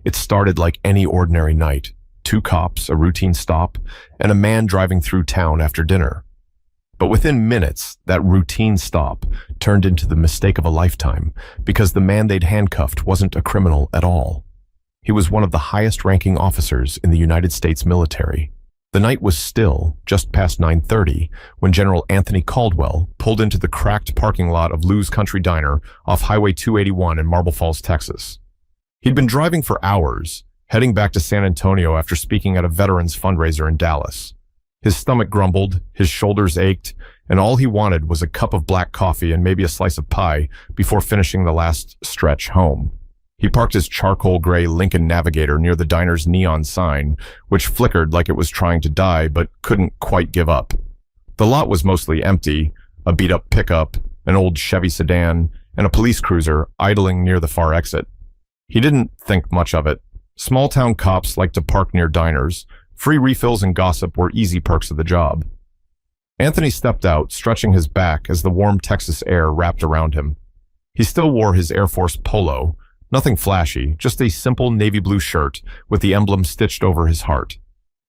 It started like any ordinary night. Two cops, a routine stop, and a man driving through town after dinner. But within minutes, that routine stop turned into the mistake of a lifetime because the man they'd handcuffed wasn't a criminal at all. He was one of the highest-ranking officers in the United States military. The night was still, just past 9:30, when General Anthony Caldwell pulled into the cracked parking lot of Lou's Country Diner off Highway 281 in Marble Falls, Texas. He'd been driving for hours, heading back to San Antonio after speaking at a veterans fundraiser in Dallas. His stomach grumbled, his shoulders ached, and all he wanted was a cup of black coffee and maybe a slice of pie before finishing the last stretch home. He parked his charcoal gray Lincoln Navigator near the diner's neon sign, which flickered like it was trying to die but couldn't quite give up. The lot was mostly empty, a beat-up pickup, an old Chevy sedan, and a police cruiser idling near the far exit. He didn't think much of it. Small-town cops like to park near diners. Free refills and gossip were easy perks of the job. Anthony stepped out, stretching his back as the warm Texas air wrapped around him. He still wore his Air Force polo, nothing flashy, just a simple navy blue shirt with the emblem stitched over his heart.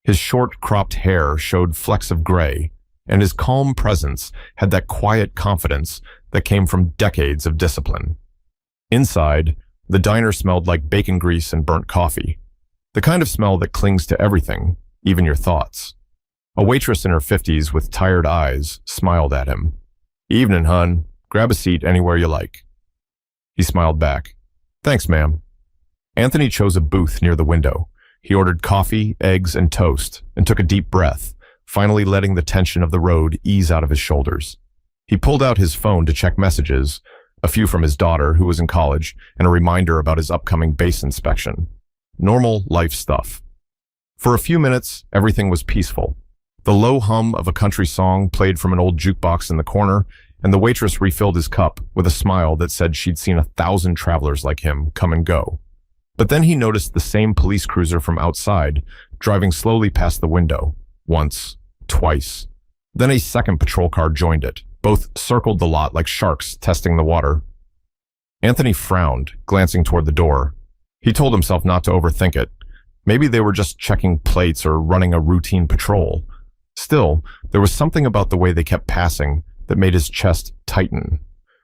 His short, cropped hair showed flecks of gray, and his calm presence had that quiet confidence that came from decades of discipline. Inside, the diner smelled like bacon grease and burnt coffee, the kind of smell that clings to everything, even your thoughts. A waitress in her 50s with tired eyes smiled at him. "Evening, hun. Grab a seat anywhere you like." He smiled back. "Thanks, ma'am." Anthony chose a booth near the window. He ordered coffee, eggs, and toast, and took a deep breath, finally letting the tension of the road ease out of his shoulders. He pulled out his phone to check messages, a few from his daughter, who was in college, and a reminder about his upcoming base inspection. Normal life stuff. For a few minutes, everything was peaceful. The low hum of a country song played from an old jukebox in the corner, and the waitress refilled his cup with a smile that said she'd seen 1,000 travelers like him come and go. But then he noticed the same police cruiser from outside, driving slowly past the window. Once, twice. Then a second patrol car joined it. Both circled the lot like sharks testing the water. Anthony frowned, glancing toward the door. He told himself not to overthink it. Maybe they were just checking plates or running a routine patrol. Still, there was something about the way they kept passing that made his chest tighten.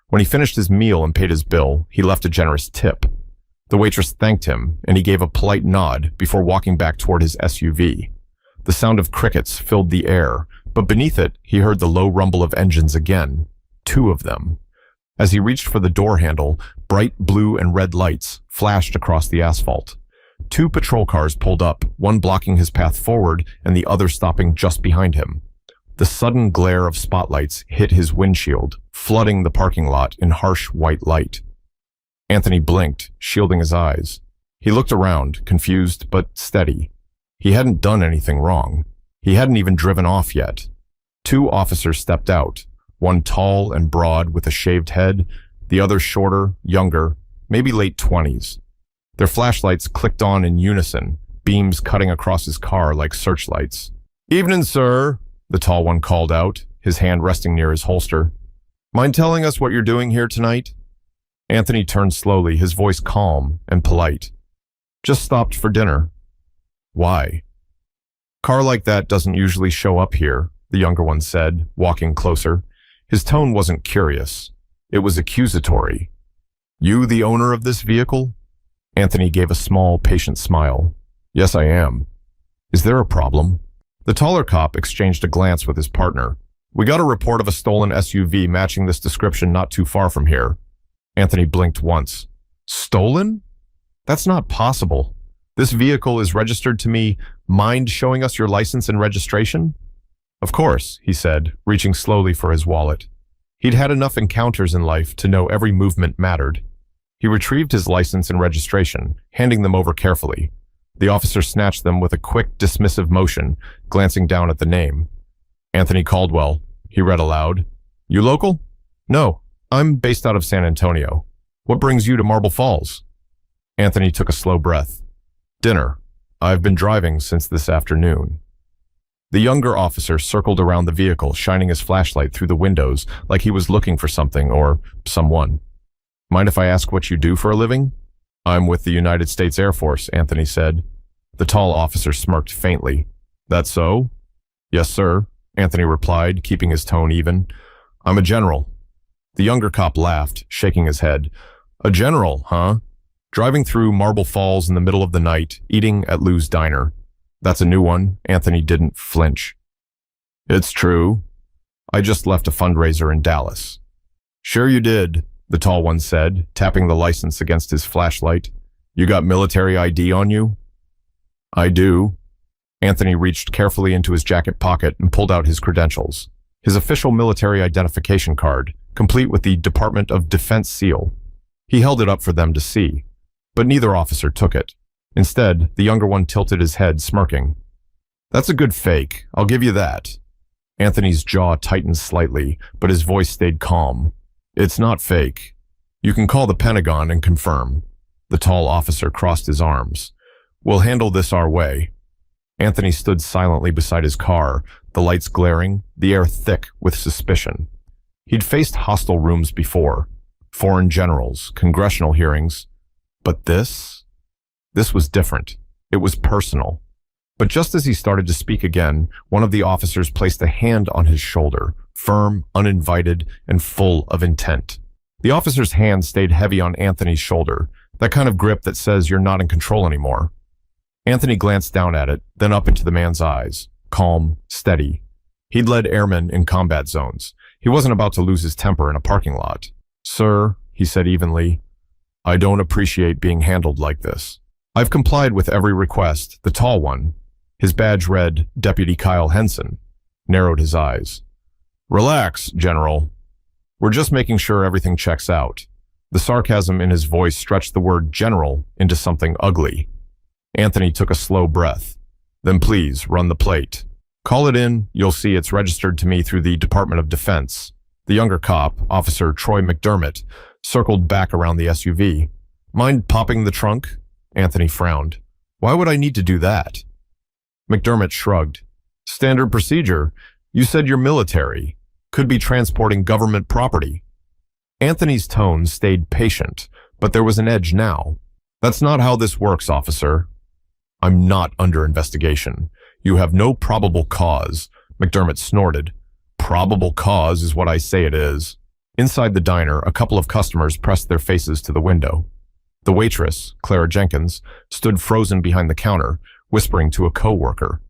When he finished his meal and paid his bill, he left a generous tip. The waitress thanked him, and he gave a polite nod before walking back toward his SUV. The sound of crickets filled the air, but beneath it, he heard the low rumble of engines again. 2 of them. As he reached for the door handle, bright blue and red lights flashed across the asphalt. 2 patrol cars pulled up, one blocking his path forward and the other stopping just behind him. The sudden glare of spotlights hit his windshield, flooding the parking lot in harsh white light. Anthony blinked, shielding his eyes. He looked around, confused but steady. He hadn't done anything wrong. He hadn't even driven off yet. 2 officers stepped out, one tall and broad with a shaved head, the other shorter, younger, maybe late 20s. Their flashlights clicked on in unison, beams cutting across his car like searchlights. "Evening, sir," the tall one called out, his hand resting near his holster. "Mind telling us what you're doing here tonight?" Anthony turned slowly, his voice calm and polite. "Just stopped for dinner." "Why?" "Car like that doesn't usually show up here," the younger one said, walking closer. His tone wasn't curious. It was accusatory. "You the owner of this vehicle?" Anthony gave a small, patient smile. "Yes, I am." "Is there a problem?" The taller cop exchanged a glance with his partner. "We got a report of a stolen SUV matching this description not too far from here." Anthony blinked once. "Stolen? That's not possible. This vehicle is registered to me. Mind showing us your license and registration?" "Of course," he said, reaching slowly for his wallet. He'd had enough encounters in life to know every movement mattered. He retrieved his license and registration, handing them over carefully. The officer snatched them with a quick, dismissive motion, glancing down at the name. "Anthony Caldwell," he read aloud. "You local?" "No, I'm based out of San Antonio." "What brings you to Marble Falls?" Anthony took a slow breath. "Dinner. I've been driving since this afternoon." The younger officer circled around the vehicle, shining his flashlight through the windows like he was looking for something or someone. "Mind if I ask what you do for a living?" I'm with the United States Air Force, Anthony said. The tall officer smirked faintly. That so? Yes, sir, Anthony replied, keeping his tone even. I'm a general. The younger cop laughed, shaking his head. A general, huh? Driving through Marble Falls in the middle of the night, eating at Lou's Diner. That's a new one. Anthony didn't flinch. It's true. I just left a fundraiser in Dallas. Sure you did, the tall one said, tapping the license against his flashlight. You got military ID on you? I do. Anthony reached carefully into his jacket pocket and pulled out his credentials. His official military identification card, complete with the Department of Defense seal. He held it up for them to see, but neither officer took it. Instead, the younger one tilted his head, smirking. That's a good fake, I'll give you that. Anthony's jaw tightened slightly, but his voice stayed calm. It's not fake. You can call the Pentagon and confirm. The tall officer crossed his arms. We'll handle this our way. Anthony stood silently beside his car, the lights glaring, the air thick with suspicion. He'd faced hostile rooms before, foreign generals, congressional hearings. But this was different. It was personal. But just as he started to speak again, one of the officers placed a hand on his shoulder, firm, uninvited, and full of intent. The officer's hand stayed heavy on Anthony's shoulder, that kind of grip that says you're not in control anymore. Anthony glanced down at it, then up into the man's eyes, calm, steady. He'd led airmen in combat zones. He wasn't about to lose his temper in a parking lot. Sir, he said evenly, I don't appreciate being handled like this. I've complied with every request, the tall one. His badge read, Deputy Kyle Henson, narrowed his eyes. Relax, General. We're just making sure everything checks out. The sarcasm in his voice stretched the word general into something ugly. Anthony took a slow breath. Then please, run the plate. Call it in, you'll see it's registered to me through the Department of Defense. The younger cop, Officer Troy McDermott, circled back around the SUV. Mind popping the trunk? Anthony frowned. Why would I need to do that? McDermott shrugged. Standard procedure. You said you're military. Could be transporting government property. Anthony's tone stayed patient, but there was an edge now. That's not how this works, officer. I'm not under investigation. You have no probable cause. McDermott snorted. Probable cause is what I say it is. Inside the diner, a couple of customers pressed their faces to the window. The waitress, Clara Jenkins, stood frozen behind the counter, whispering to a co-worker.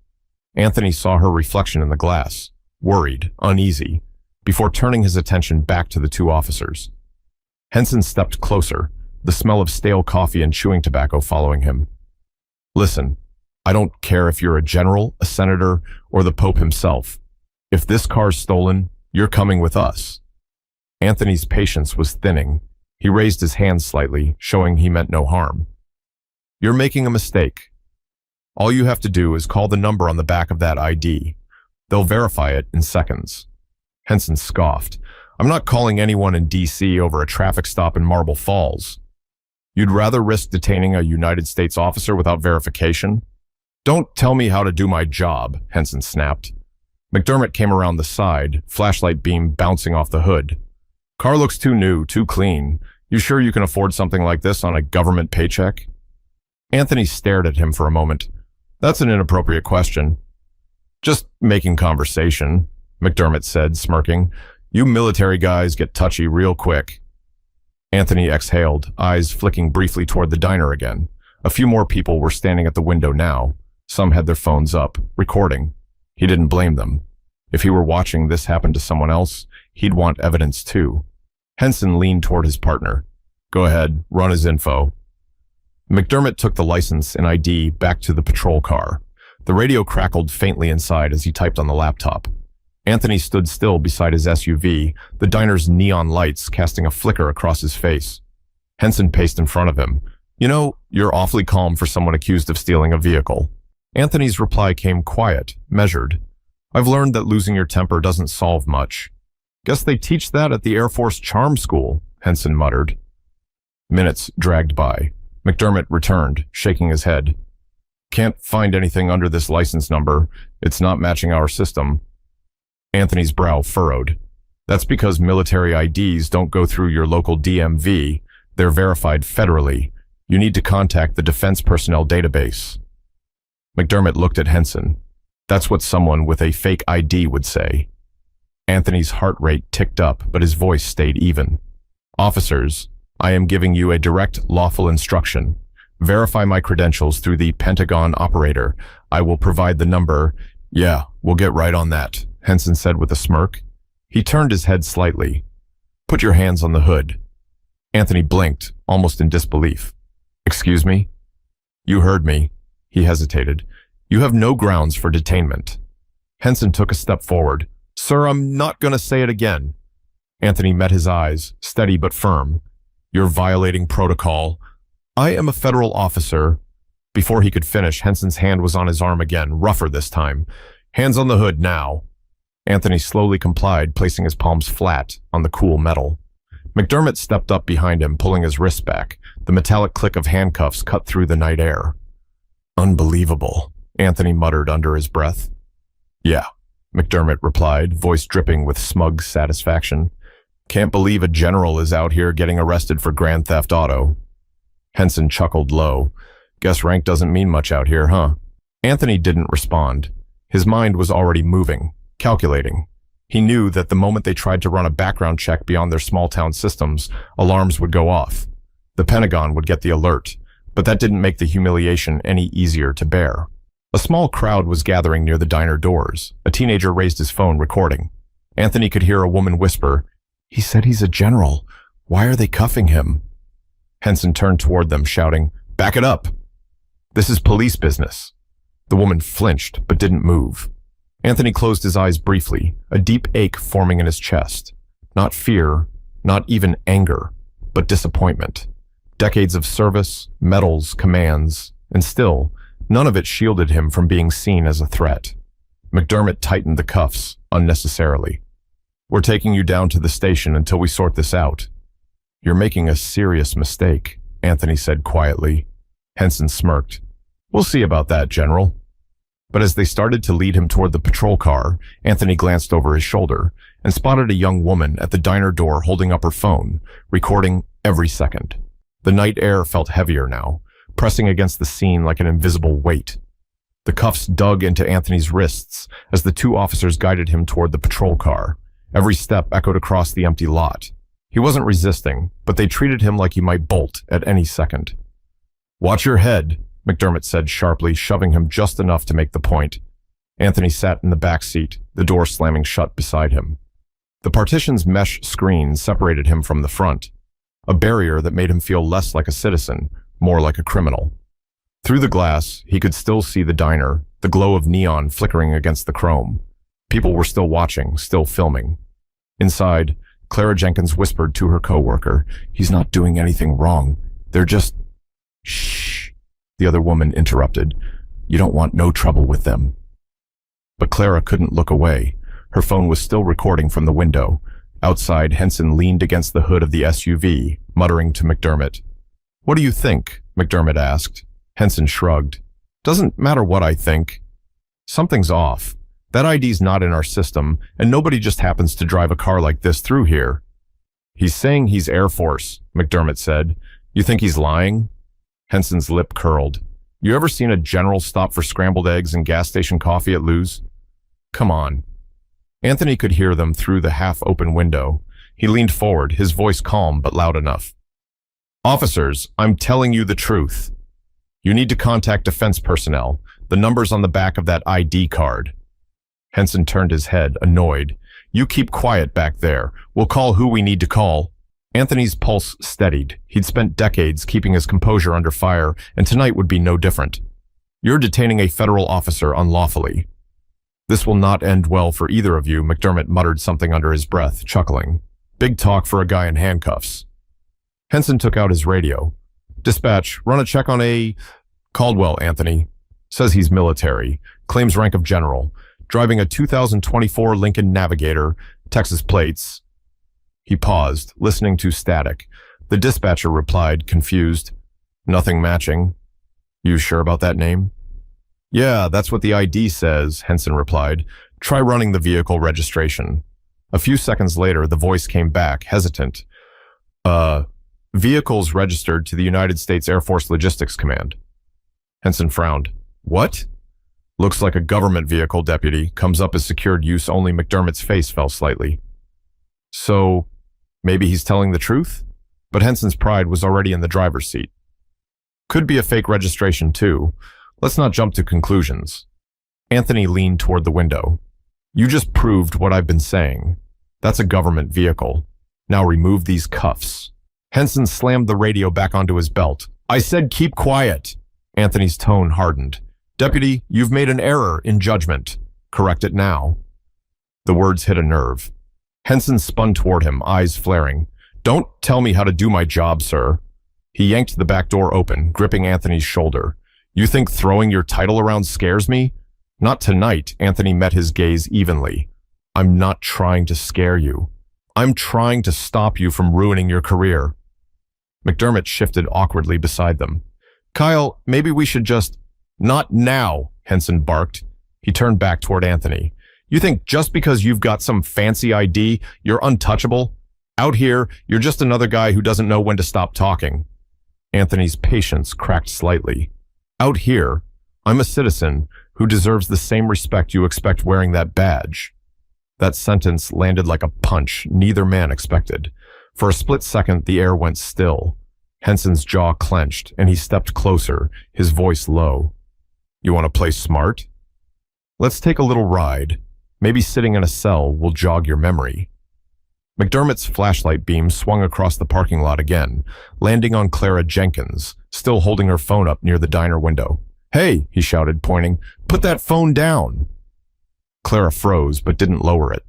Anthony saw her reflection in the glass, worried, uneasy, before turning his attention back to the two officers. Henson stepped closer, the smell of stale coffee and chewing tobacco following him. Listen, I don't care if you're a general, a senator, or the Pope himself. If this car's stolen, you're coming with us. Anthony's patience was thinning. He raised his hand slightly, showing he meant no harm. You're making a mistake. All you have to do is call the number on the back of that ID. They'll verify it in seconds. Henson scoffed. I'm not calling anyone in D.C. over a traffic stop in Marble Falls. You'd rather risk detaining a United States officer without verification? Don't tell me how to do my job, Henson snapped. McDermott came around the side, flashlight beam bouncing off the hood. Car looks too new, too clean. You sure you can afford something like this on a government paycheck? Anthony stared at him for a moment. That's an inappropriate question. Just making conversation, McDermott said, smirking. You military guys get touchy real quick. Anthony exhaled, eyes flicking briefly toward the diner again. A few more people were standing at the window now. Some had their phones up, recording. He didn't blame them. If he were watching this happen to someone else, he'd want evidence too. Henson leaned toward his partner. Go ahead, run his info. McDermott took the license and ID back to the patrol car. The radio crackled faintly inside as he typed on the laptop. Anthony stood still beside his SUV, the diner's neon lights casting a flicker across his face. Henson paced in front of him. You know, you're awfully calm for someone accused of stealing a vehicle. Anthony's reply came quiet, measured. I've learned that losing your temper doesn't solve much. Guess they teach that at the Air Force Charm School, Henson muttered. Minutes dragged by. McDermott returned, shaking his head. Can't find anything under this license number. It's not matching our system. Anthony's brow furrowed. That's because military IDs don't go through your local DMV. They're verified federally. You need to contact the Defense Personnel Database. McDermott looked at Henson. That's what someone with a fake ID would say. Anthony's heart rate ticked up, but his voice stayed even. Officers, I am giving you a direct, lawful instruction. Verify my credentials through the Pentagon operator. I will provide the number. Yeah, we'll get right on that, Henson said with a smirk. He turned his head slightly. Put your hands on the hood. Anthony blinked, almost in disbelief. Excuse me? You heard me. He hesitated. You have no grounds for detainment. Henson took a step forward. Sir, I'm not going to say it again. Anthony met his eyes, steady but firm. You're violating protocol. I am a federal officer. Before he could finish, Henson's hand was on his arm again, rougher this time. Hands on the hood now. Anthony slowly complied, placing his palms flat on the cool metal. McDermott stepped up behind him, pulling his wrists back. The metallic click of handcuffs cut through the night air. Unbelievable, Anthony muttered under his breath. Yeah, McDermott replied, voice dripping with smug satisfaction. Can't believe a general is out here getting arrested for grand theft auto. Henson chuckled low. Guess rank doesn't mean much out here, huh? Anthony didn't respond. His mind was already moving, calculating. He knew that the moment they tried to run a background check beyond their small-town systems, alarms would go off. The Pentagon would get the alert, but that didn't make the humiliation any easier to bear. A small crowd was gathering near the diner doors. A teenager raised his phone, recording. Anthony could hear a woman whisper, He said he's a general. Why are they cuffing him? Henson turned toward them, shouting, Back it up! This is police business. The woman flinched, but didn't move. Anthony closed his eyes briefly, a deep ache forming in his chest. Not fear, not even anger, but disappointment. Decades of service, medals, commands, and still, none of it shielded him from being seen as a threat. McDermott tightened the cuffs unnecessarily. We're taking you down to the station until we sort this out. You're making a serious mistake, Anthony said quietly. Henson smirked. We'll see about that, General. But as they started to lead him toward the patrol car, Anthony glanced over his shoulder and spotted a young woman at the diner door holding up her phone, recording every second. The night air felt heavier now, pressing against the scene like an invisible weight. The cuffs dug into Anthony's wrists as the two officers guided him toward the patrol car. Every step echoed across the empty lot. He wasn't resisting, but they treated him like he might bolt at any second. Watch your head, McDermott said sharply, shoving him just enough to make the point. Anthony sat in the back seat, the door slamming shut beside him. The partition's mesh screen separated him from the front, a barrier that made him feel less like a citizen, more like a criminal. Through the glass, he could still see the diner, the glow of neon flickering against the chrome. People were still watching, still filming. Inside, Clara Jenkins whispered to her coworker, He's not doing anything wrong. They're just... Shh, the other woman interrupted. You don't want no trouble with them. But Clara couldn't look away. Her phone was still recording from the window. Outside, Henson leaned against the hood of the SUV, muttering to McDermott. What do you think? McDermott asked. Henson shrugged. Doesn't matter what I think. Something's off. That ID's not in our system, and nobody just happens to drive a car like this through here. He's saying he's Air Force, McDermott said. You think he's lying? Henson's lip curled. You ever seen a general stop for scrambled eggs and gas station coffee at Lou's? Come on. Anthony could hear them through the half-open window. He leaned forward, his voice calm but loud enough. Officers, I'm telling you the truth. You need to contact defense personnel. The number's on the back of that ID card. Henson turned his head, annoyed. You keep quiet back there. We'll call who we need to call. Anthony's pulse steadied. He'd spent decades keeping his composure under fire, and tonight would be no different. You're detaining a federal officer unlawfully. This will not end well for either of you, McDermott muttered something under his breath, chuckling. Big talk for a guy in handcuffs. Henson took out his radio. Dispatch, run a check on a... Caldwell, Anthony. Says he's military. Claims rank of general. Driving a 2024 Lincoln Navigator, Texas plates. He paused, listening to static. The dispatcher replied, confused. Nothing matching. You sure about that name? Yeah, that's what the ID says, Henson replied. Try running the vehicle registration. A few seconds later, the voice came back, hesitant. Vehicles registered to the United States Air Force Logistics Command. Henson frowned. What? Looks like a government vehicle, Deputy. Comes up as secured use only. McDermott's face fell slightly. So, maybe he's telling the truth? But Henson's pride was already in the driver's seat. Could be a fake registration, too. Let's not jump to conclusions. Anthony leaned toward the window. You just proved what I've been saying. That's a government vehicle. Now remove these cuffs. Henson slammed the radio back onto his belt. I said keep quiet. Anthony's tone hardened. Deputy, you've made an error in judgment. Correct it now. The words hit a nerve. Henson spun toward him, eyes flaring. Don't tell me how to do my job, sir. He yanked the back door open, gripping Anthony's shoulder. You think throwing your title around scares me? Not tonight, Anthony met his gaze evenly. I'm not trying to scare you. I'm trying to stop you from ruining your career. McDermott shifted awkwardly beside them. Kyle, maybe we should just... Not now, Henson barked. He turned back toward Anthony. You think just because you've got some fancy ID, you're untouchable? Out here, you're just another guy who doesn't know when to stop talking. Anthony's patience cracked slightly. Out here, I'm a citizen who deserves the same respect you expect wearing that badge. That sentence landed like a punch neither man expected. For a split second, the air went still. Henson's jaw clenched, and he stepped closer, his voice low. You want to play smart? Let's take a little ride. Maybe sitting in a cell will jog your memory. McDermott's flashlight beam swung across the parking lot again, landing on Clara Jenkins, still holding her phone up near the diner window. Hey, he shouted, pointing, put that phone down. Clara froze, but didn't lower it.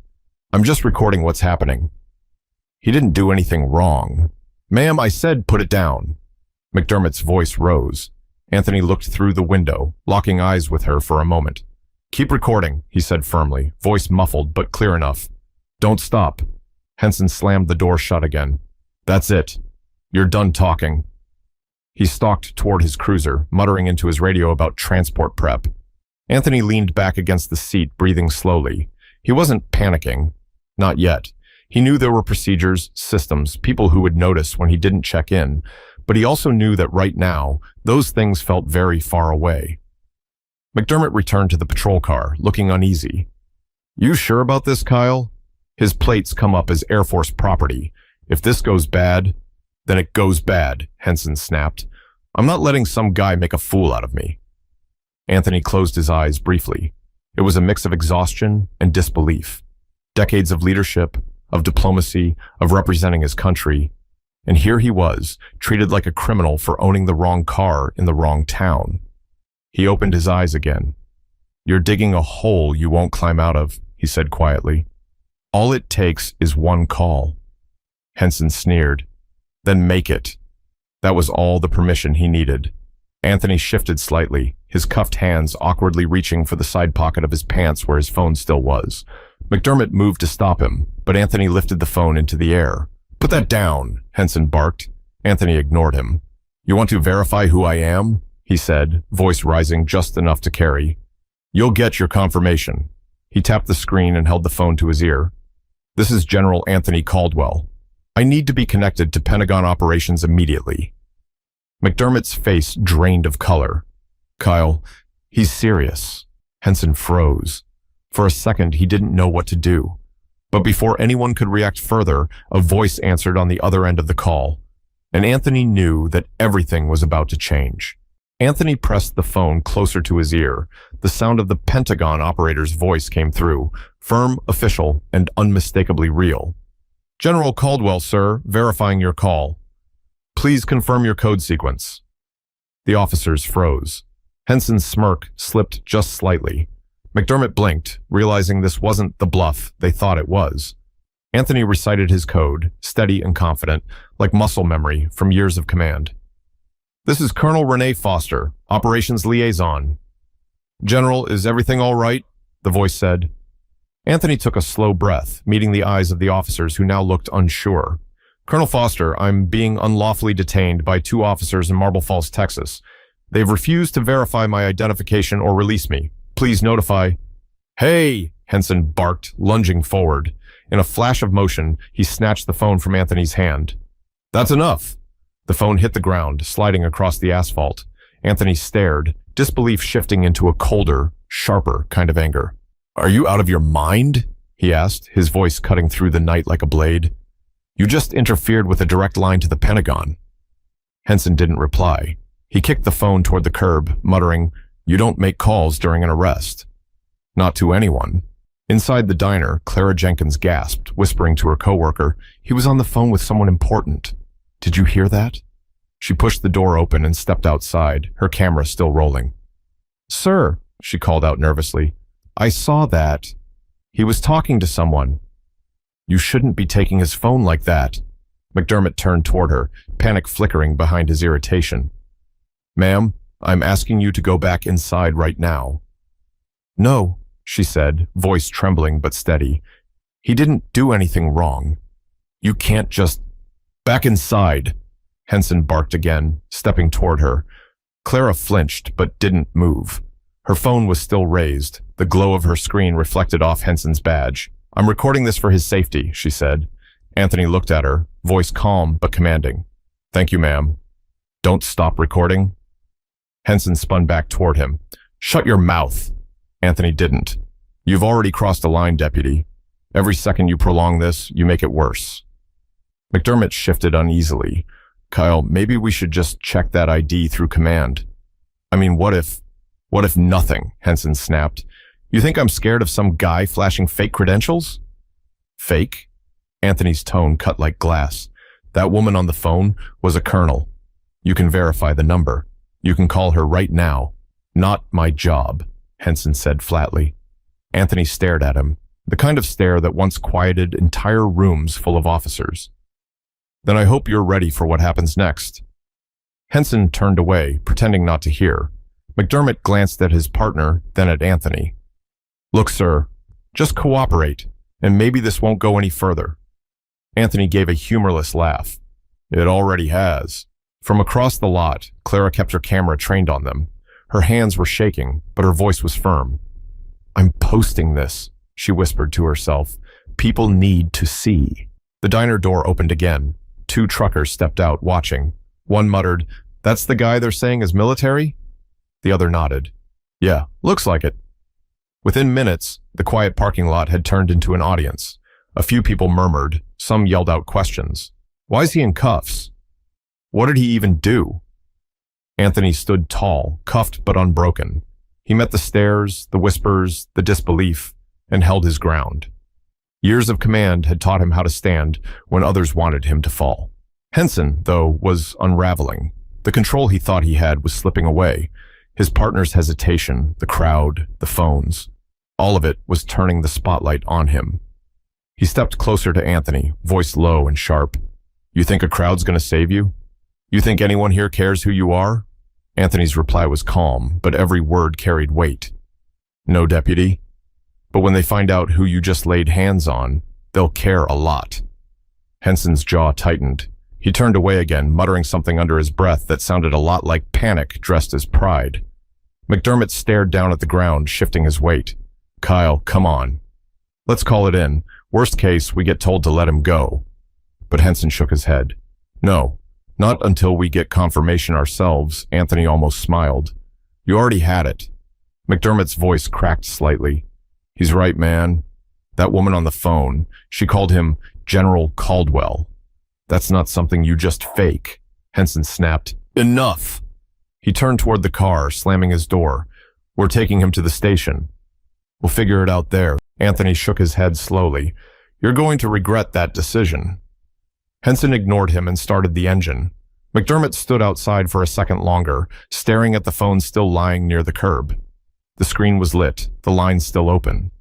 I'm just recording what's happening. He didn't do anything wrong. Ma'am, I said put it down. McDermott's voice rose. Anthony looked through the window, locking eyes with her for a moment. Keep recording, he said firmly, voice muffled but clear enough. Don't stop. Henson slammed the door shut again. That's it. You're done talking. He stalked toward his cruiser, muttering into his radio about transport prep. Anthony leaned back against the seat, breathing slowly. He wasn't panicking. Not yet. He knew there were procedures, systems, people who would notice when he didn't check in, but he also knew that right now, those things felt very far away. McDermott returned to the patrol car, looking uneasy. You sure about this, Kyle? His plates come up as Air Force property. If this goes bad, then it goes bad, Henson snapped. I'm not letting some guy make a fool out of me. Anthony closed his eyes briefly. It was a mix of exhaustion and disbelief. Decades of leadership, of diplomacy, of representing his country. And here he was, treated like a criminal for owning the wrong car in the wrong town. He opened his eyes again. You're digging a hole you won't climb out of, he said quietly. All it takes is one call. Henson sneered. Then make it. That was all the permission he needed. Anthony shifted slightly, his cuffed hands awkwardly reaching for the side pocket of his pants where his phone still was. McDermott moved to stop him, but Anthony lifted the phone into the air. Put that down, Henson barked. Anthony ignored him. You want to verify who I am? He said, voice rising just enough to carry. You'll get your confirmation. He tapped the screen and held the phone to his ear. This is General Anthony Caldwell. I need to be connected to Pentagon operations immediately. McDermott's face drained of color. Kyle, he's serious. Henson froze. For a second, he didn't know what to do. But before anyone could react further, a voice answered on the other end of the call. And Anthony knew that everything was about to change. Anthony pressed the phone closer to his ear. The sound of the Pentagon operator's voice came through, firm, official, and unmistakably real. General Caldwell, sir, verifying your call. Please confirm your code sequence. The officers froze. Henson's smirk slipped just slightly. McDermott blinked, realizing this wasn't the bluff they thought it was. Anthony recited his code, steady and confident, like muscle memory from years of command. This is Colonel Renee Foster, Operations Liaison. General, is everything all right? The voice said. Anthony took a slow breath, meeting the eyes of the officers who now looked unsure. Colonel Foster, I'm being unlawfully detained by 2 officers in Marble Falls, Texas. They've refused to verify my identification or release me. Please notify. Hey, Henson barked, lunging forward. In a flash of motion, he snatched the phone from Anthony's hand. That's enough. The phone hit the ground, sliding across the asphalt. Anthony stared, disbelief shifting into a colder, sharper kind of anger. "Are you out of your mind?" he asked, his voice cutting through the night like a blade. "You just interfered with a direct line to the Pentagon." Henson didn't reply. He kicked the phone toward the curb, muttering, "You don't make calls during an arrest." Not to anyone. Inside the diner, Clara Jenkins gasped, whispering to her coworker, "He was on the phone with someone important. Did you hear that?" She pushed the door open and stepped outside, her camera still rolling. "Sir," she called out nervously, "I saw that. He was talking to someone." "You shouldn't be taking his phone like that." McDermott turned toward her, panic flickering behind his irritation. "Ma'am, I'm asking you to go back inside right now." "No," she said, voice trembling but steady. "He didn't do anything wrong. You can't just—" "Back inside," Henson barked again, stepping toward her. Clara flinched but didn't move. Her phone was still raised, the glow of her screen reflected off Henson's badge. "I'm recording this for his safety," she said. Anthony looked at her, voice calm but commanding. "Thank you, ma'am." "Don't stop recording." Henson spun back toward him. "Shut your mouth." Anthony didn't. "You've already crossed a line, deputy. Every second you prolong this, you make it worse." McDermott shifted uneasily. "Kyle, maybe we should just check that ID through command." "I mean, what if nothing?" Henson snapped. "You think I'm scared of some guy flashing fake credentials?" "Fake?" Anthony's tone cut like glass. "That woman on the phone was a colonel. You can verify the number. You can call her right now." "Not my job," Henson said flatly. Anthony stared at him, the kind of stare that once quieted entire rooms full of officers. "Then I hope you're ready for what happens next." Henson turned away, pretending not to hear. McDermott glanced at his partner, then at Anthony. "Look, sir, just cooperate, and maybe this won't go any further." Anthony gave a humorless laugh. "It already has." From across the lot, Clara kept her camera trained on them. Her hands were shaking, but her voice was firm. "I'm posting this," she whispered to herself. "People need to see." The diner door opened again. 2 truckers stepped out, watching. One muttered, "That's the guy they're saying is military?" The other nodded. "Yeah, looks like it." Within minutes, the quiet parking lot had turned into an audience. A few people murmured, some yelled out questions. "Why is he in cuffs? What did he even do?" Anthony stood tall, cuffed but unbroken. He met the stares, the whispers, the disbelief, and held his ground. Years of command had taught him how to stand when others wanted him to fall. Henson, though, was unraveling. The control he thought he had was slipping away. His partner's hesitation, the crowd, the phones, all of it was turning the spotlight on him. He stepped closer to Anthony, voice low and sharp. "You think a crowd's going to save you? You think anyone here cares who you are?" Anthony's reply was calm, but every word carried weight. "No, deputy. But when they find out who you just laid hands on, they'll care a lot." Henson's jaw tightened. He turned away again, muttering something under his breath that sounded a lot like panic dressed as pride. McDermott stared down at the ground, shifting his weight. "Kyle, come on. Let's call it in. Worst case, we get told to let him go." But Henson shook his head. "No. Not until we get confirmation ourselves." Anthony almost smiled. "You already had it." McDermott's voice cracked slightly. "He's right, man. That woman on the phone, she called him General Caldwell. That's not something you just fake." Henson snapped. "Enough!" He turned toward the car, slamming his door. "We're taking him to the station. We'll figure it out there." Anthony shook his head slowly. "You're going to regret that decision." Henson ignored him and started the engine. McDermott stood outside for a second longer, staring at the phone still lying near the curb. The screen was lit, the line still open.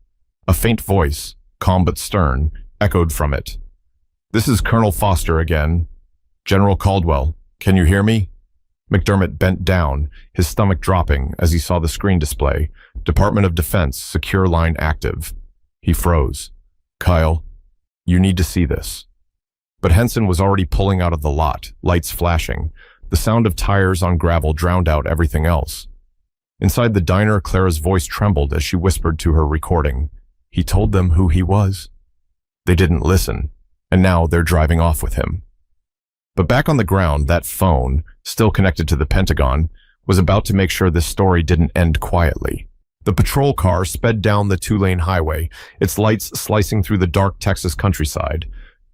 A faint voice, calm but stern, echoed from it. "This is Colonel Foster again. General Caldwell, can you hear me?" McDermott bent down, his stomach dropping as he saw the screen display. Department of Defense, secure line active. He froze. "Kyle, you need to see this." But Henson was already pulling out of the lot, lights flashing. The sound of tires on gravel drowned out everything else. Inside the diner, Clara's voice trembled as she whispered to her recording. "He told them who he was." They didn't listen, and now they're driving off with him. But back on the ground, that phone, still connected to the Pentagon, was about to make sure this story didn't end quietly. The patrol car sped down the two-lane highway, its lights slicing through the dark Texas countryside.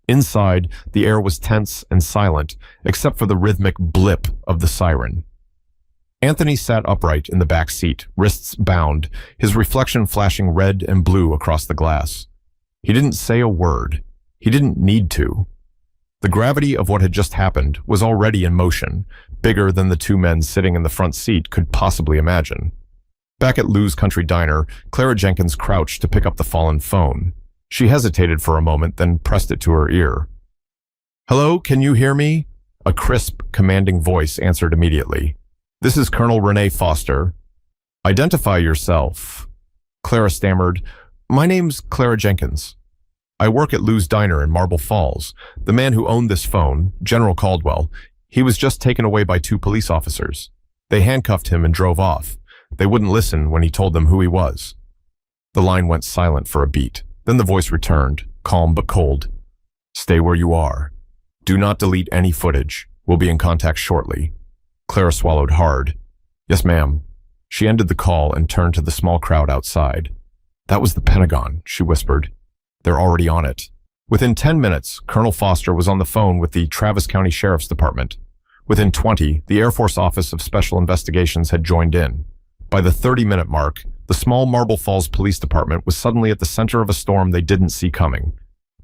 Inside, the air was tense and silent, except for the rhythmic blip of the siren. Anthony sat upright in the back seat, wrists bound, his reflection flashing red and blue across the glass. He didn't say a word. He didn't need to. The gravity of what had just happened was already in motion, bigger than the two men sitting in the front seat could possibly imagine. Back at Lou's Country Diner, Clara Jenkins crouched to pick up the fallen phone. She hesitated for a moment, then pressed it to her ear. "Hello, can you hear me?" A crisp, commanding voice answered immediately. "This is Colonel Renee Foster." "Identify yourself." Clara stammered, "My name's Clara Jenkins. I work at Lou's Diner in Marble Falls. The man who owned this phone, General Caldwell, he was just taken away by two police officers. They handcuffed him and drove off. They wouldn't listen when he told them who he was." The line went silent for a beat. Then the voice returned, calm but cold. "Stay where you are. Do not delete any footage. We'll be in contact shortly." Clara swallowed hard. "Yes, ma'am." She ended the call and turned to the small crowd outside. "That was the Pentagon," she whispered. "They're already on it." Within 10 minutes, Colonel Foster was on the phone with the Travis County Sheriff's Department. Within 20, the Air Force Office of Special Investigations had joined in. By the 30-minute mark, the small Marble Falls Police Department was suddenly at the center of a storm they didn't see coming.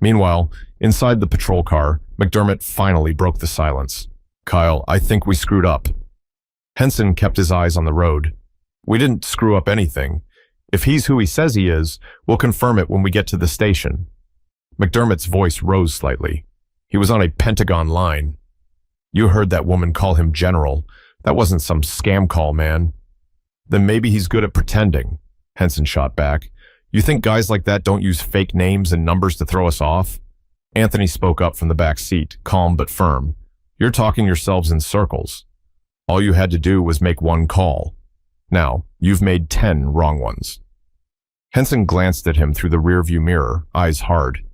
Meanwhile, inside the patrol car, McDermott finally broke the silence. "Kyle, I think we screwed up." Henson kept his eyes on the road. "We didn't screw up anything. If he's who he says he is, we'll confirm it when we get to the station." McDermott's voice rose slightly. He was on a Pentagon line. "You heard that woman call him General. That wasn't some scam call, man." "Then maybe he's good at pretending," Henson shot back. "You think guys like that don't use fake names and numbers to throw us off?" Anthony spoke up from the back seat, calm but firm. "You're talking yourselves in circles. All you had to do was make one call. Now, you've made 10 wrong ones." Henson glanced at him through the rearview mirror, eyes hard.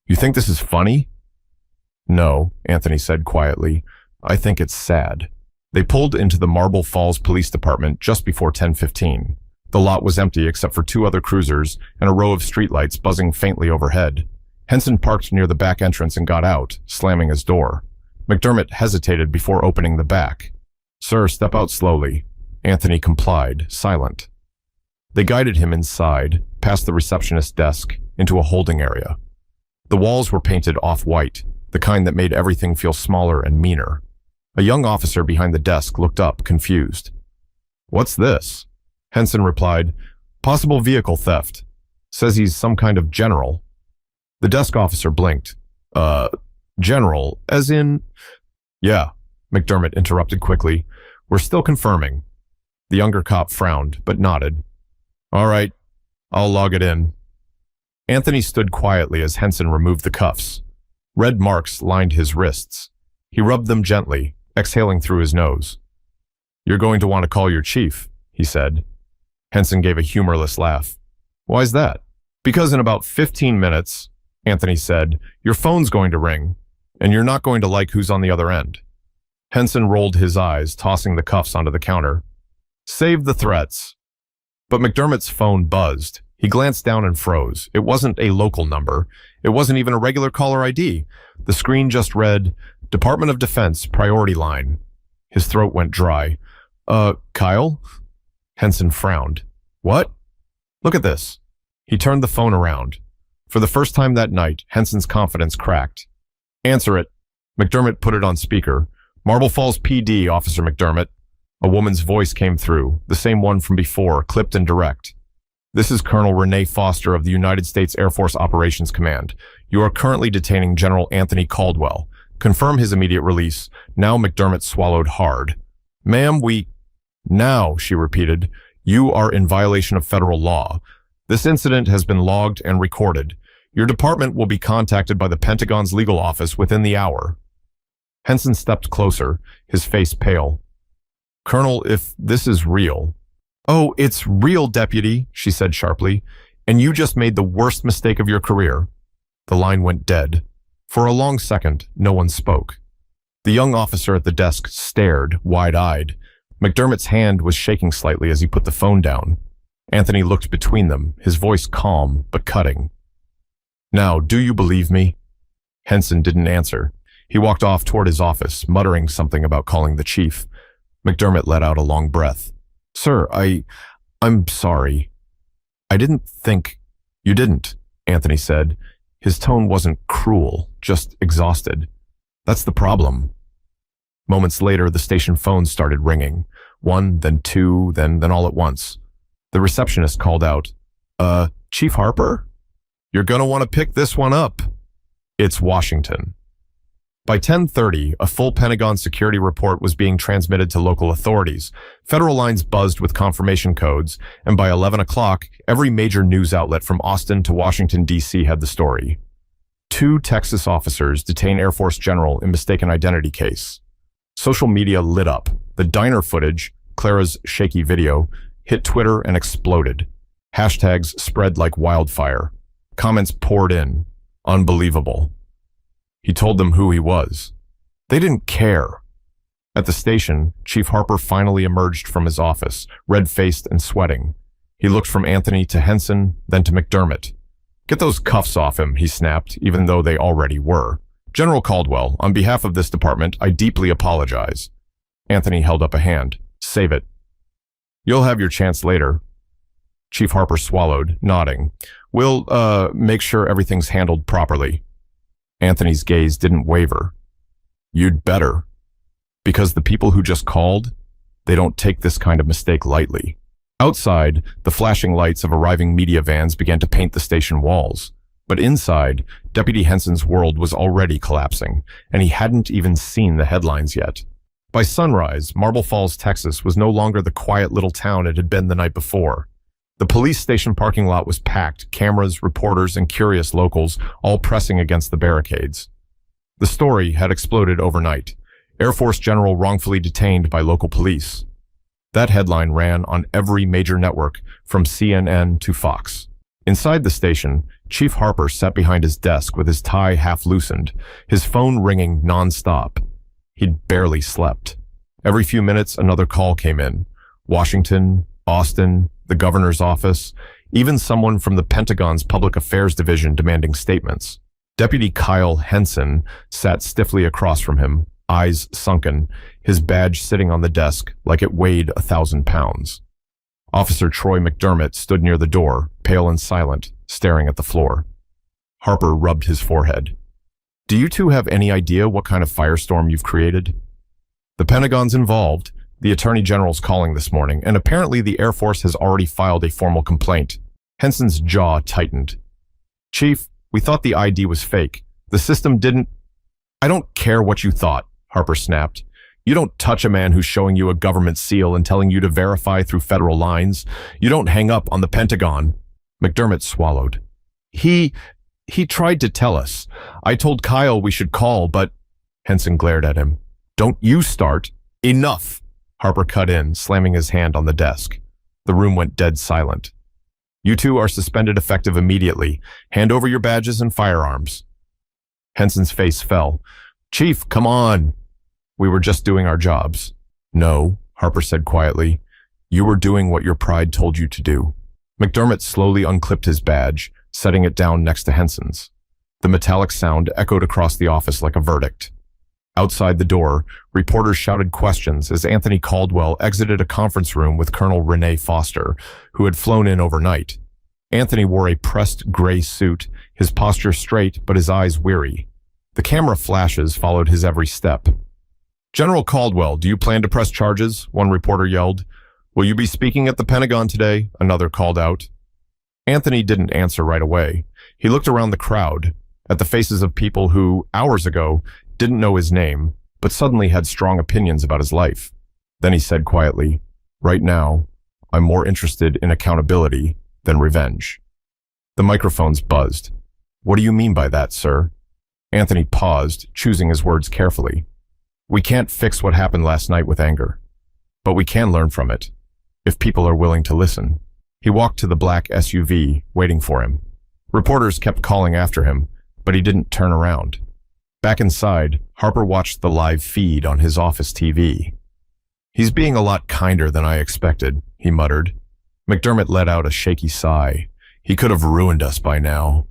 "You think this is funny?" "No," Anthony said quietly. "I think it's sad." They pulled into the Marble Falls Police Department just before 10:15. The lot was empty except for two other cruisers and a row of streetlights buzzing faintly overhead. Henson parked near the back entrance and got out, slamming his door. McDermott hesitated before opening the back. "Sir, step out slowly." Anthony complied, silent. They guided him inside, past the receptionist's desk, into a holding area. The walls were painted off-white, the kind that made everything feel smaller and meaner. A young officer behind the desk looked up, confused. "What's this?" Henson replied, "Possible vehicle theft. Says he's some kind of general." The desk officer blinked. General, as in—" "Yeah," McDermott interrupted quickly. "We're still confirming." The younger cop frowned, but nodded. "All right, I'll log it in." Anthony stood quietly as Henson removed the cuffs. Red marks lined his wrists. He rubbed them gently, exhaling through his nose. "You're going to want to call your chief," he said. Henson gave a humorless laugh. "Why's that?" "Because in about 15 minutes, Anthony said, your phone's going to ring, and you're not going to like who's on the other end." Henson rolled his eyes, tossing the cuffs onto the counter. "Save the threats." But McDermott's phone buzzed. He glanced down and froze. It wasn't a local number. It wasn't even a regular caller ID. The screen just read, "Department of Defense, priority line." His throat went dry. Kyle?" Henson frowned. "What?" "Look at this." He turned the phone around. For the first time that night, Henson's confidence cracked. "Answer it." McDermott put it on speaker. "Marble Falls PD, Officer McDermott." A woman's voice came through, the same one from before, clipped and direct. "This is Colonel Renee Foster of the United States Air Force Operations Command. You are currently detaining General Anthony Caldwell. Confirm his immediate release." Now McDermott swallowed hard. "Ma'am, we—" "Now," she repeated, "you are in violation of federal law. This incident has been logged and recorded. Your department will be contacted by the Pentagon's legal office within the hour." Henson stepped closer, his face pale. "Colonel, if this is real—" "Oh, it's real, Deputy," she said sharply, "and you just made the worst mistake of your career." The line went dead. For a long second, no one spoke. The young officer at the desk stared, wide-eyed. McDermott's hand was shaking slightly as he put the phone down. Anthony looked between them, his voice calm but cutting. "Now, do you believe me?" Henson didn't answer. He walked off toward his office, muttering something about calling the chief. McDermott let out a long breath. "Sir, I'm sorry. I didn't think—" "You didn't," Anthony said. His tone wasn't cruel, just exhausted. "That's the problem." Moments later, the station phone started ringing. One, then two, then all at once. The receptionist called out, Chief Harper? You're gonna want to pick this one up. It's Washington." By 10:30, a full Pentagon security report was being transmitted to local authorities. Federal lines buzzed with confirmation codes, and by 11 o'clock, every major news outlet from Austin to Washington, D.C. had the story. 2 Texas officers detain Air Force general in mistaken identity case. Social media lit up. The diner footage, Clara's shaky video, hit Twitter and exploded. Hashtags spread like wildfire. Comments poured in. Unbelievable. He told them who he was. They didn't care. At the station, Chief Harper finally emerged from his office, red-faced and sweating. He looked from Anthony to Henson, then to McDermott. "Get those cuffs off him," he snapped, even though they already were. "General Caldwell, on behalf of this department, I deeply apologize." Anthony held up a hand. "Save it. You'll have your chance later." Chief Harper swallowed, nodding. "We'll, make sure everything's handled properly." Anthony's gaze didn't waver. "You'd better. Because the people who just called, they don't take this kind of mistake lightly." Outside, the flashing lights of arriving media vans began to paint the station walls. But inside, Deputy Henson's world was already collapsing, and he hadn't even seen the headlines yet. By sunrise, Marble Falls, Texas was no longer the quiet little town it had been the night before. The police station parking lot was packed, cameras, reporters, and curious locals all pressing against the barricades. The story had exploded overnight. Air Force general wrongfully detained by local police. That headline ran on every major network, from CNN to Fox. Inside the station, Chief Harper sat behind his desk with his tie half loosened, his phone ringing non-stop. He'd barely slept. Every few minutes, another call came in. Washington, Austin, the governor's office, even someone from the Pentagon's Public Affairs Division demanding statements. Deputy Kyle Henson sat stiffly across from him, eyes sunken, his badge sitting on the desk like it weighed 1,000 pounds. Officer Troy McDermott stood near the door, pale and silent, staring at the floor. Harper rubbed his forehead. "Do you two have any idea what kind of firestorm you've created?" "The Pentagon's involved. The Attorney General's calling this morning, and apparently the Air Force has already filed a formal complaint." Henson's jaw tightened. "Chief, we thought the ID was fake. The system didn't—" "I don't care what you thought," Harper snapped. "You don't touch a man who's showing you a government seal and telling you to verify through federal lines. You don't hang up on the Pentagon." McDermott swallowed. He tried to tell us. I told Kyle we should call, but—" Henson glared at him. "Don't you start." "Enough!" Harper cut in, slamming his hand on the desk. The room went dead silent. "You two are suspended effective immediately. Hand over your badges and firearms." Henson's face fell. "Chief, come on." "We were just doing our jobs." "No," Harper said quietly. "You were doing what your pride told you to do." McDermott slowly unclipped his badge, setting it down next to Henson's. The metallic sound echoed across the office like a verdict. Outside the door, reporters shouted questions as Anthony Caldwell exited a conference room with Colonel Renee Foster, who had flown in overnight. Anthony wore a pressed gray suit, his posture straight but his eyes weary. The camera flashes followed his every step. "General Caldwell, do you plan to press charges?" one reporter yelled. "Will you be speaking at the Pentagon today?" another called out. Anthony didn't answer right away. He looked around the crowd, at the faces of people who, hours ago, didn't know his name, but suddenly had strong opinions about his life. Then he said quietly, "Right now, I'm more interested in accountability than revenge." The microphones buzzed. "What do you mean by that, sir?" Anthony paused, choosing his words carefully. "We can't fix what happened last night with anger, but we can learn from it, if people are willing to listen." He walked to the black SUV, waiting for him. Reporters kept calling after him, but he didn't turn around. Back inside, Harper watched the live feed on his office TV. "He's being a lot kinder than I expected," he muttered. McDermott let out a shaky sigh. "He could have ruined us by now."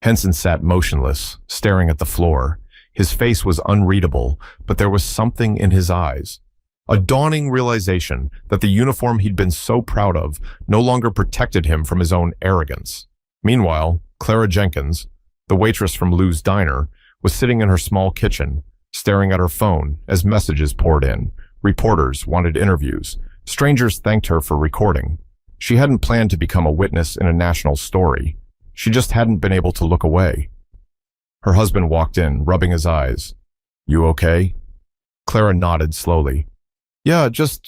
Henson sat motionless, staring at the floor. His face was unreadable, but there was something in his eyes. A dawning realization that the uniform he'd been so proud of no longer protected him from his own arrogance. Meanwhile, Clara Jenkins, the waitress from Lou's Diner, was sitting in her small kitchen, staring at her phone as messages poured in. Reporters wanted interviews. Strangers thanked her for recording. She hadn't planned to become a witness in a national story. She just hadn't been able to look away. Her husband walked in, rubbing his eyes. "You okay?" Clara nodded slowly. "Yeah, just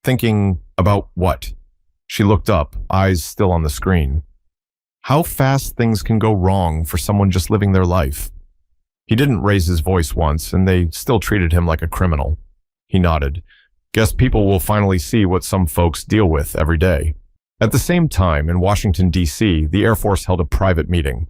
thinking about what?" She looked up, eyes still on the screen. "How fast things can go wrong for someone just living their life." He didn't raise his voice once, and they still treated him like a criminal. He nodded. "Guess people will finally see what some folks deal with every day." At the same time, in Washington, D.C., the Air Force held a private meeting.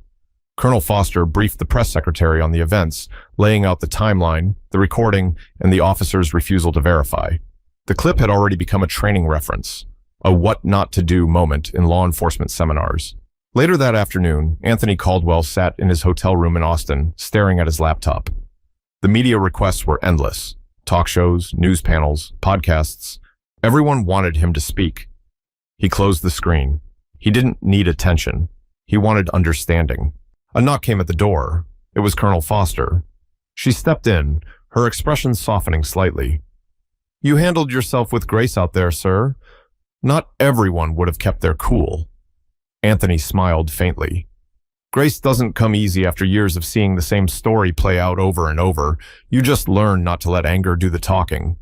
Colonel Foster briefed the press secretary on the events, laying out the timeline, the recording, and the officer's refusal to verify. The clip had already become a training reference, a what not to do moment in law enforcement seminars. Later that afternoon, Anthony Caldwell sat in his hotel room in Austin, staring at his laptop. The media requests were endless. Talk shows, news panels, podcasts. Everyone wanted him to speak. He closed the screen. He didn't need attention. He wanted understanding. A knock came at the door. It was Colonel Foster. She stepped in, her expression softening slightly. "You handled yourself with grace out there, sir. Not everyone would have kept their cool." Anthony smiled faintly. "Grace doesn't come easy after years of seeing the same story play out over and over. You just learn not to let anger do the talking."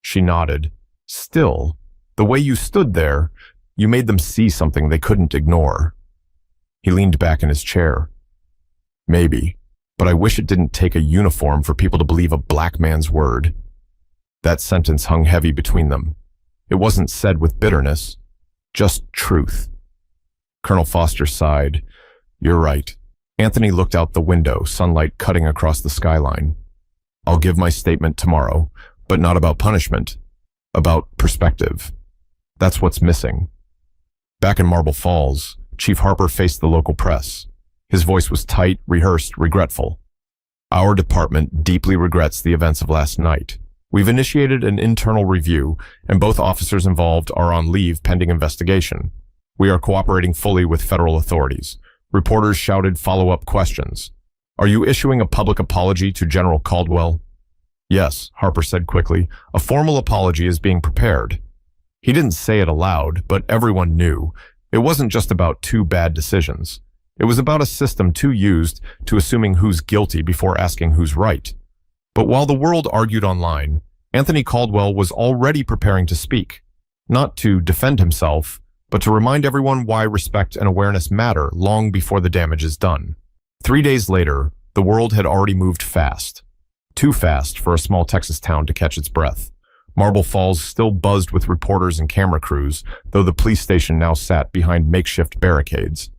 She nodded. "Still, the way you stood there, you made them see something they couldn't ignore." He leaned back in his chair. "Maybe, but I wish it didn't take a uniform for people to believe a black man's word." That sentence hung heavy between them. It wasn't said with bitterness, just truth. Colonel Foster sighed. "You're right." Anthony looked out the window, sunlight cutting across the skyline. "I'll give my statement tomorrow, but not about punishment, about perspective. That's what's missing." Back in Marble Falls, Chief Harper faced the local press. His voice was tight, rehearsed, regretful. "Our department deeply regrets the events of last night. We've initiated an internal review, and both officers involved are on leave pending investigation. We are cooperating fully with federal authorities." Reporters shouted follow-up questions. "Are you issuing a public apology to General Caldwell?" "Yes," Harper said quickly. "A formal apology is being prepared." He didn't say it aloud, but everyone knew. It wasn't just about two bad decisions. It was about a system too used to assuming who's guilty before asking who's right. But while the world argued online, Anthony Caldwell was already preparing to speak, not to defend himself, but to remind everyone why respect and awareness matter long before the damage is done. 3 days later, the world had already moved fast. Too fast for a small Texas town to catch its breath. Marble Falls still buzzed with reporters and camera crews, though the police station now sat behind makeshift barricades.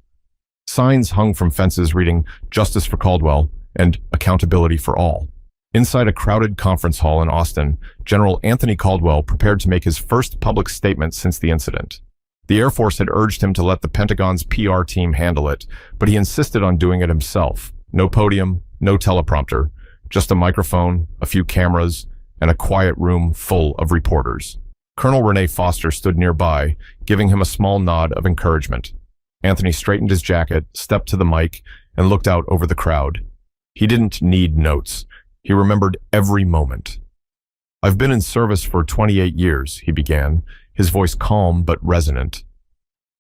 Signs hung from fences reading "Justice for Caldwell" and "Accountability for All." Inside a crowded conference hall in Austin, General Anthony Caldwell prepared to make his first public statement since the incident. The Air Force had urged him to let the Pentagon's PR team handle it, but he insisted on doing it himself. No podium, no teleprompter, just a microphone, a few cameras, and a quiet room full of reporters. Colonel Renee Foster stood nearby, giving him a small nod of encouragement. Anthony straightened his jacket, stepped to the mic, and looked out over the crowd. He didn't need notes. He remembered every moment. "I've been in service for 28 years, he began, his voice calm but resonant.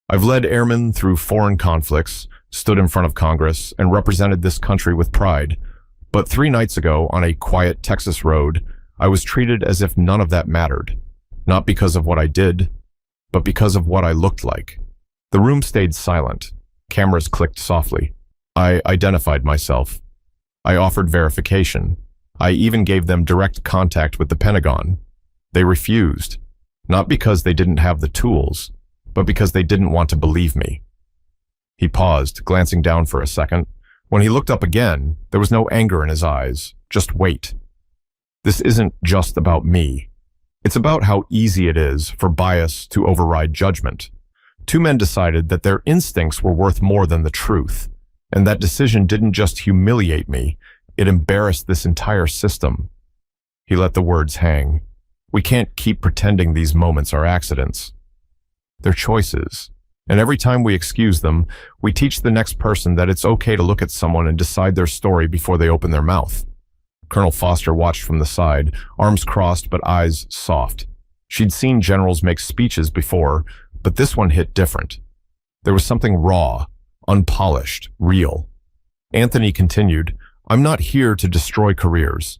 "I've led airmen through foreign conflicts, stood in front of Congress, and represented this country with pride. But 3 nights ago, on a quiet Texas road, I was treated as if none of that mattered. Not because of what I did, but because of what I looked like." The room stayed silent. Cameras clicked softly. I identified myself. I offered verification. I even gave them direct contact with the Pentagon. They refused. Not because they didn't have the tools, but because they didn't want to believe me. He paused, glancing down for a second. When he looked up again, there was no anger in his eyes, just weight. This isn't just about me. It's about how easy it is for bias to override judgment. Two men decided that their instincts were worth more than the truth, and that decision didn't just humiliate me, it embarrassed this entire system. He let the words hang. We can't keep pretending these moments are accidents. They're choices. And every time we excuse them, we teach the next person that it's okay to look at someone and decide their story before they open their mouth. Colonel Foster watched from the side, arms crossed but eyes soft. She'd seen generals make speeches before, but this one hit different. There was something raw, unpolished, real. Anthony continued, I'm not here to destroy careers.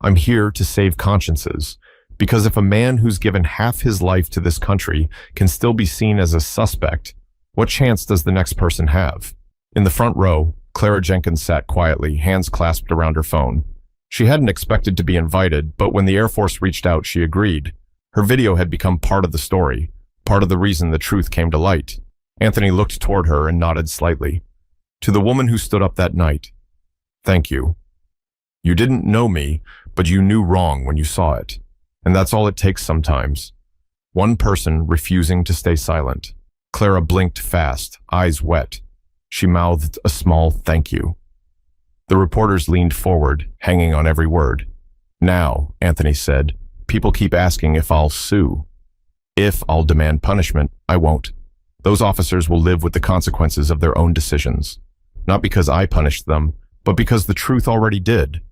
I'm here to save consciences. Because if a man who's given half his life to this country can still be seen as a suspect, what chance does the next person have? In the front row, Clara Jenkins sat quietly, hands clasped around her phone. She hadn't expected to be invited, but when the Air Force reached out, she agreed. Her video had become part of the story, part of the reason the truth came to light. Anthony looked toward her and nodded slightly. To the woman who stood up that night, thank you. You didn't know me, but you knew wrong when you saw it. And that's all it takes sometimes. One person refusing to stay silent. Clara blinked fast, eyes wet. She mouthed a small thank you. The reporters leaned forward, hanging on every word. Now, Anthony said, people keep asking if I'll sue. If I'll demand punishment, I won't. Those officers will live with the consequences of their own decisions. Not because I punished them, but because the truth already did.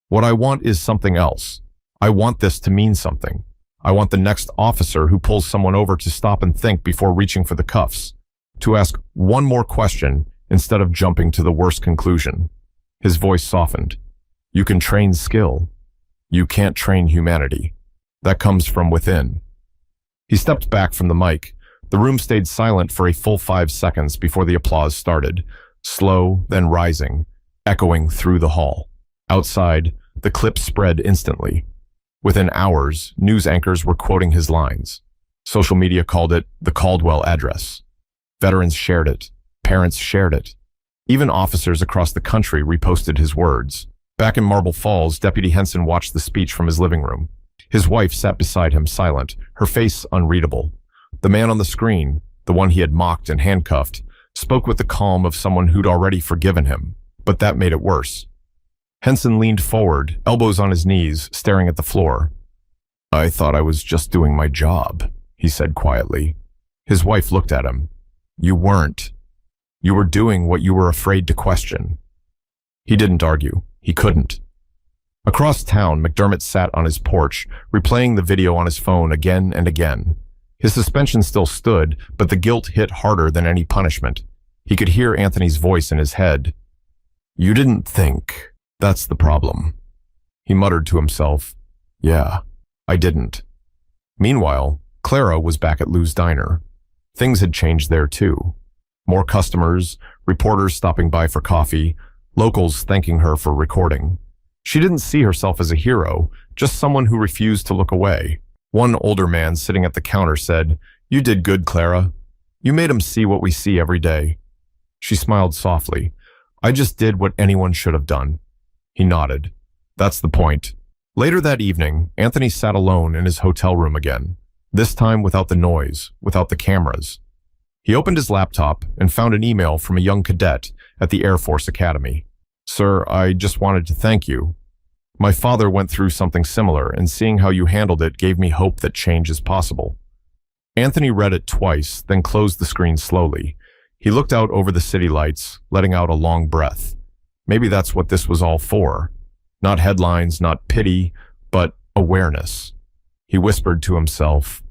What I want is something else. I want this to mean something. I want the next officer who pulls someone over to stop and think before reaching for the cuffs, to ask one more question instead of jumping to the worst conclusion. His voice softened. You can train skill. You can't train humanity. That comes from within. He stepped back from the mic. The room stayed silent for a full 5 seconds before the applause started, slow, then rising, echoing through the hall. Outside, the clip spread instantly. Within hours, news anchors were quoting his lines. Social media called it the Caldwell address. Veterans shared it. Parents shared it. Even officers across the country reposted his words. Back in Marble Falls, Deputy Henson watched the speech from his living room. His wife sat beside him, silent, her face unreadable. The man on the screen, the one he had mocked and handcuffed, spoke with the calm of someone who'd already forgiven him, but that made it worse. Henson leaned forward, elbows on his knees, staring at the floor. I thought I was just doing my job, he said quietly. His wife looked at him. You weren't. You were doing what you were afraid to question. He didn't argue. He couldn't. Across town, McDermott sat on his porch, replaying the video on his phone again and again. His suspension still stood, but the guilt hit harder than any punishment. He could hear Anthony's voice in his head. You didn't think. That's the problem. He muttered to himself, yeah, I didn't. Meanwhile, Clara was back at Lou's Diner. Things had changed there too. More customers, reporters stopping by for coffee, locals thanking her for recording. She didn't see herself as a hero, just someone who refused to look away. One older man sitting at the counter said, You did good, Clara. You made him see what we see every day. She smiled softly. I just did what anyone should have done. He nodded. That's the point. Later that evening, Anthony sat alone in his hotel room again, this time without the noise, without the cameras. He opened his laptop and found an email from a young cadet at the Air Force Academy. Sir, I just wanted to thank you. My father went through something similar, and seeing how you handled it gave me hope that change is possible. Anthony read it twice, then closed the screen slowly. He looked out over the city lights, letting out a long breath. Maybe that's what this was all for. Not headlines, not pity, but awareness. He whispered to himself,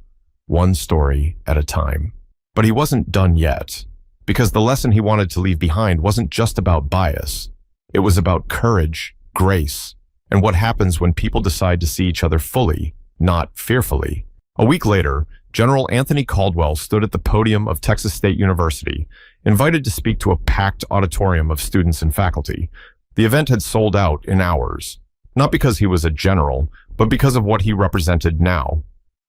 one story at a time. But he wasn't done yet, because the lesson he wanted to leave behind wasn't just about bias. It was about courage, grace, and what happens when people decide to see each other fully, not fearfully. A week later, General Anthony Caldwell stood at the podium of Texas State University, invited to speak to a packed auditorium of students and faculty. The event had sold out in hours, not because he was a general, but because of what he represented now,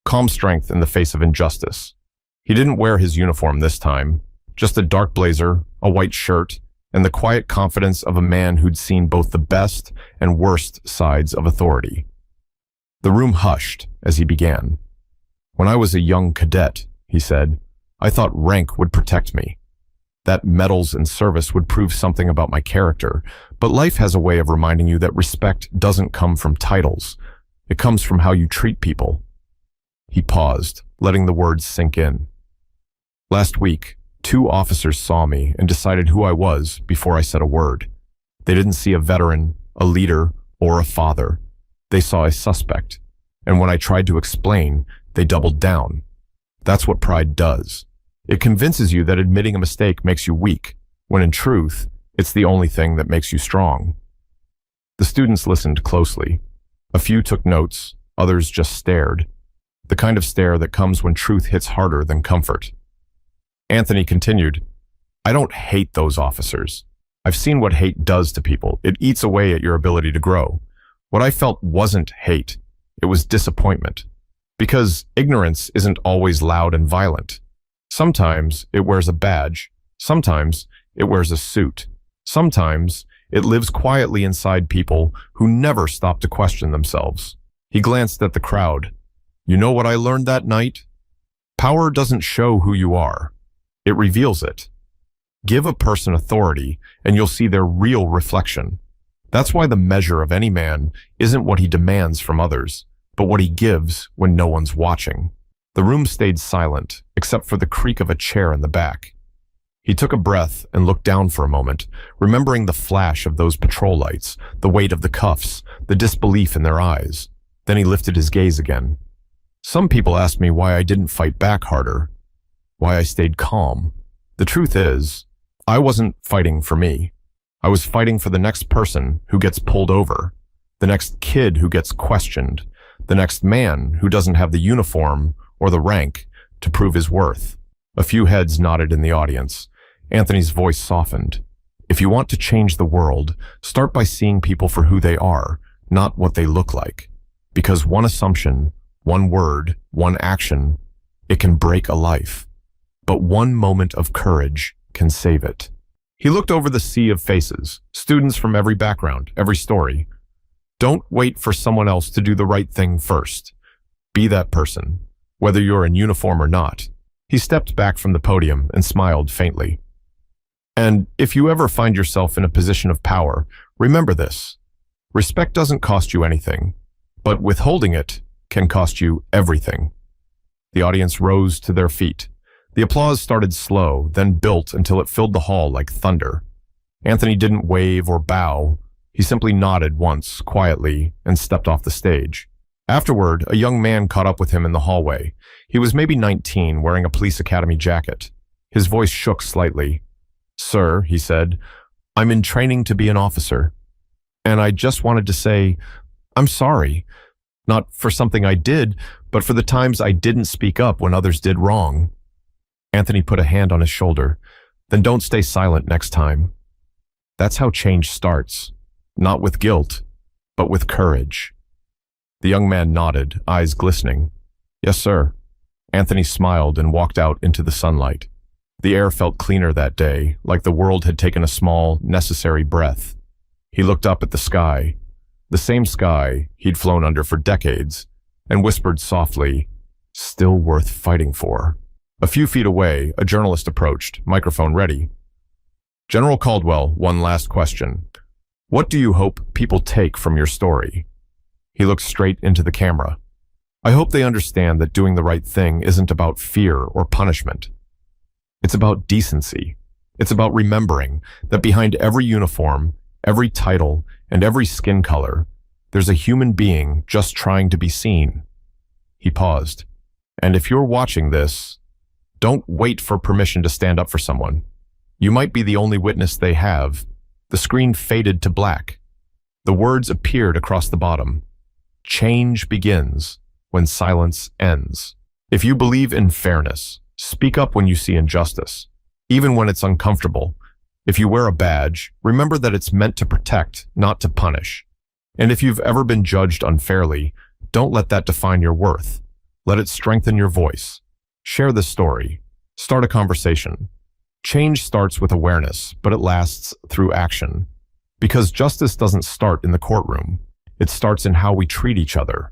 calm strength in the face of injustice. He didn't wear his uniform this time, just a dark blazer, a white shirt, and the quiet confidence of a man who'd seen both the best and worst sides of authority. The room hushed as he began. "When I was a young cadet," he said, "I thought rank would protect me. That medals and service would prove something about my character, but life has a way of reminding you that respect doesn't come from titles. It comes from how you treat people." He paused, letting the words sink in. "Last week, 2 officers saw me and decided who I was before I said a word. They didn't see a veteran, a leader, or a father. They saw a suspect, and when I tried to explain, they doubled down. That's what pride does. It convinces you that admitting a mistake makes you weak, when in truth, it's the only thing that makes you strong." The students listened closely. A few took notes, others just stared. The kind of stare that comes when truth hits harder than comfort. Anthony continued, "I don't hate those officers. I've seen what hate does to people. It eats away at your ability to grow. What I felt wasn't hate. It was disappointment. Because ignorance isn't always loud and violent. Sometimes it wears a badge. Sometimes it wears a suit. Sometimes it lives quietly inside people who never stop to question themselves." He glanced at the crowd. "You know what I learned that night? Power doesn't show who you are. It reveals it. Give a person authority and you'll see their real reflection. That's why the measure of any man isn't what he demands from others, but what he gives when no one's watching." The room stayed silent, except for the creak of a chair in the back. He took a breath and looked down for a moment, remembering the flash of those patrol lights, the weight of the cuffs, the disbelief in their eyes. Then he lifted his gaze again. "Some people ask me why I didn't fight back harder, why I stayed calm. The truth is, I wasn't fighting for me. I was fighting for the next person who gets pulled over, the next kid who gets questioned, the next man who doesn't have the uniform or the rank to prove his worth." A few heads nodded in the audience. Anthony's voice softened. "If you want to change the world, start by seeing people for who they are, not what they look like. Because one assumption, one word, one action, it can break a life. But one moment of courage can save it." He looked over the sea of faces, students from every background, every story. Don't wait for someone else to do the right thing first. Be that person, whether you're in uniform or not. He stepped back from the podium and smiled faintly. "And if you ever find yourself in a position of power, remember this. Respect doesn't cost you anything, but withholding it can cost you everything." The audience rose to their feet. The applause started slow, then built until it filled the hall like thunder. Anthony didn't wave or bow. He simply nodded once, quietly, and stepped off the stage. Afterward, a young man caught up with him in the hallway. He was maybe 19, wearing a police academy jacket. His voice shook slightly. "Sir," he said, "I'm in training to be an officer. And I just wanted to say, I'm sorry. Not for something I did, but for the times I didn't speak up when others did wrong." Anthony put a hand on his shoulder. "Then don't stay silent next time." That's how change starts. Not with guilt, but with courage. The young man nodded, eyes glistening. "Yes, sir." Anthony smiled and walked out into the sunlight. The air felt cleaner that day, like the world had taken a small, necessary breath. He looked up at the sky, the same sky he'd flown under for decades, and whispered softly, "Still worth fighting for." A few feet away, a journalist approached, microphone ready. "General Caldwell, one last question. What do you hope people take from your story?" He looked straight into the camera. "I hope they understand that doing the right thing isn't about fear or punishment. It's about decency. It's about remembering that behind every uniform, every title, and every skin color, there's a human being just trying to be seen." He paused. "And if you're watching this, don't wait for permission to stand up for someone. You might be the only witness they have." The screen faded to black. The words appeared across the bottom. "Change begins when silence ends." If you believe in fairness, speak up when you see injustice, even when it's uncomfortable. If you wear a badge, remember that it's meant to protect, not to punish. And if you've ever been judged unfairly, don't let that define your worth. Let it strengthen your voice. Share this story. Start a conversation. Change starts with awareness, but it lasts through action. Because justice doesn't start in the courtroom. It starts in how we treat each other,